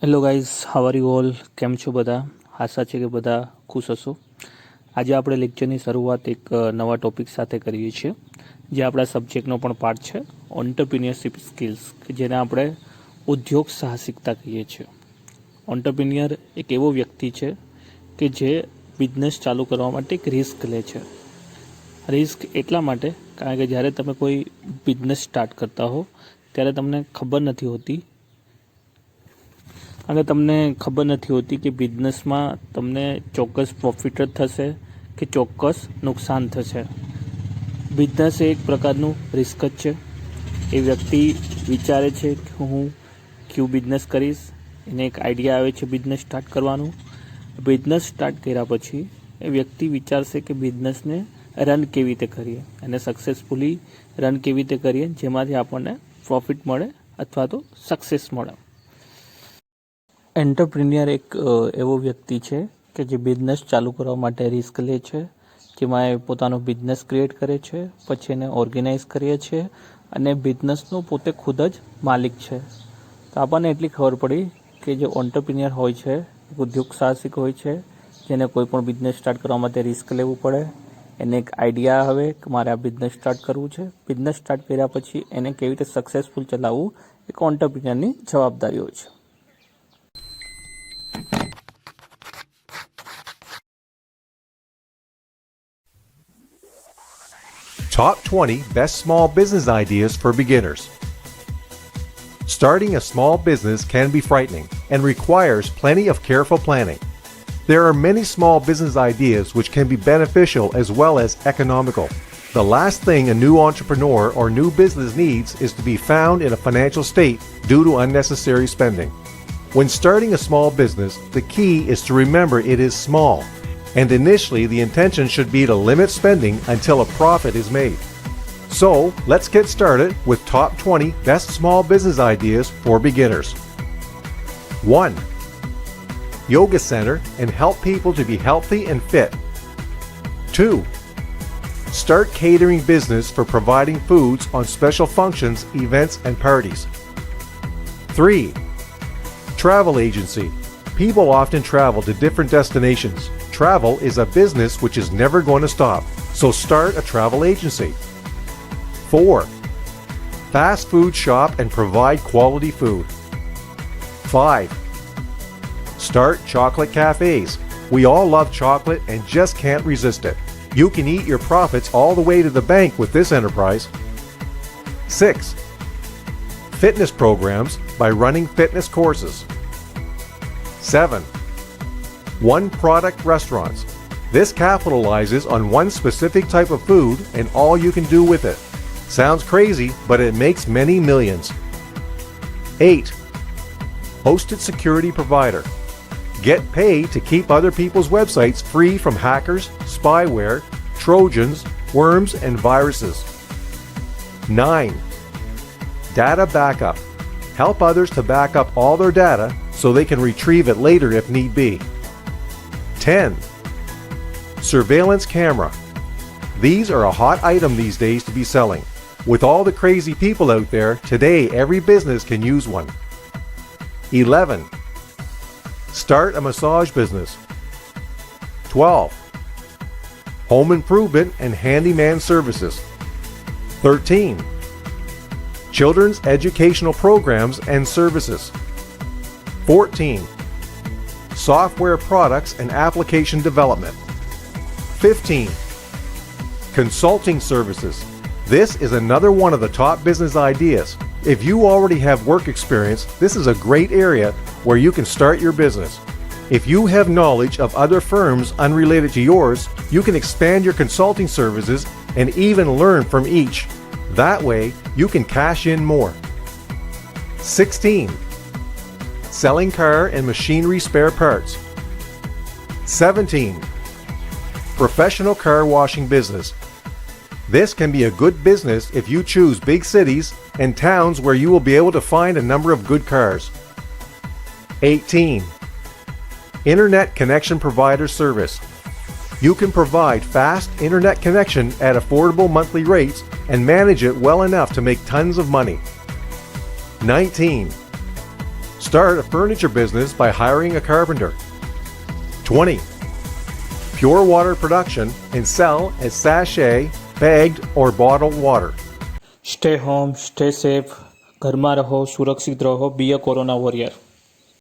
Hello guys, how are you all? કેમ છો બધા? આશા છે કે બધા ખુશ હશો. આજે આપણે લેક્ચરની શરૂઆત એક નવા ટોપિક સાથે કરીએ છીએ, જે આપણા સબ્જેક્ટનો પણ પાર્ટ છે, ઓન્ટરપ્રિન્યોરશિપ સ્કિલ્સ, કે જેને આપણે ઉદ્યોગ સાહસિકતા કહીએ છીએ. ઓન્ટરપ્રિન્યોર એક એવો વ્યક્તિ છે કે જે બિઝનેસ ચાલુ કરવા માટે એક રિસ્ક લે છે. રિસ્ક એટલા માટે કારણ કે જ્યારે તમે કોઈ બિઝનેસ સ્ટાર્ટ કરતા હો ત્યારે તમને ખબર નથી હોતી કે બિઝનેસમાં તમને ચોક્કસ પ્રોફિટ જ થશે કે ચોક્કસ નુકસાન થશે. બિઝનેસ એ એક પ્રકારનું રિસ્ક જ છે. એ વ્યક્તિ વિચારે છે કે હું ક્યુ બિઝનેસ કરીશ, એને એક આઈડિયા આવે છે બિઝનેસ સ્ટાર્ટ કરવાનું. બિઝનેસ સ્ટાર્ટ કર્યા પછી એ વ્યક્તિ વિચારશે કે બિઝનેસને રન કેવી રીતે કરીએ અને સક્સેસફુલી રન કેવી રીતે કરીએ, જેમાંથી આપણને પ્રોફિટ મળે અથવા તો સક્સેસ મળે. એન્ટરપ્રિન્યોર એક એવો વ્યક્તિ છે કે જે બિઝનેસ ચાલુ કરવા માટે રિસ્ક લે છે, જેમાં એ પોતાનો બિઝનેસ ક્રિએટ કરે છે, પછી એને ઓર્ગેનાઇઝ કરીએ છે અને બિઝનેસનો પોતે ખુદ જ માલિક છે. તો આપણને એટલી ખબર પડી કે જે ઓન્ટરપ્રિન્યોર હોય છે, ઉદ્યોગ સાહસિક હોય છે, જેને કોઈ પણ બિઝનેસ સ્ટાર્ટ કરવા માટે રિસ્ક લેવું પડે. એને એક આઈડિયા આવે કે મારે આ બિઝનેસ સ્ટાર્ટ કરવું છે. બિઝનેસ સ્ટાર્ટ કર્યા પછી એને કેવી રીતે સક્સેસફુલ ચલાવવું, એક ઓન્ટરપ્રિન્યોરની જવાબદારી હોય છે. Top 20 Best Small Business Ideas for Beginners. Starting a small business can be frightening and requires plenty of careful planning. There are many small business ideas which can be beneficial as well as economical. The last thing a new entrepreneur or new business needs is to be found in a financial state due to unnecessary spending. When starting a small business, the key is to remember it is small, and initially the intention should be to limit spending until a profit is made. So, let's get started with top 20 best small business ideas for beginners. 1. Yoga center and help people to be healthy and fit. 2. Start catering business for providing foods on special functions, events, and parties. 3. Travel agency. People often travel to different destinations. Travel is a business which is never going to stop, so start a travel agency. 4. Fast food shop and provide quality food. 5. Start chocolate cafes. We all love chocolate and just can't resist it. You can eat your profits all the way to the bank with this enterprise. 6. Fitness programs by running fitness courses. 7. One product restaurants. This capitalizes on one specific type of food and all you can do with it. Sounds crazy, but it makes many millions. 8. Hosted security provider. Get paid to keep other people's websites free from hackers, spyware, trojans, worms, and viruses. 9. Data backup. Help others to back up all their data so they can retrieve it later if need be. 10. Surveillance camera. These are a hot item these days to be selling. With all the crazy people out there, today every business can use one. 11. Start a massage business. 12. Home improvement and handyman services. 13. Children's educational programs and services. 14. Software products and application development. 15. Consulting services. This is another one of the top business ideas. If you already have work experience, this is a great area where you can start your business. If you have knowledge of other firms unrelated to yours, you can expand your consulting services and even learn from each. That way, you can cash in more. 16. Selling car and machinery spare parts. 17. Professional car washing business. This can be a good business if you choose big cities and towns where you will be able to find a number of good cars. 18. Internet connection provider service. You can provide fast internet connection at affordable monthly rates and manage it well enough to make tons of money. 19. Start a furniture business by hiring a carpenter. 20. Pure water production and sell as sachet, bagged, or bottled water. Stay home, stay safe. ઘરમાં રહો, સુરક્ષિત રહો. બી અ corona warrior.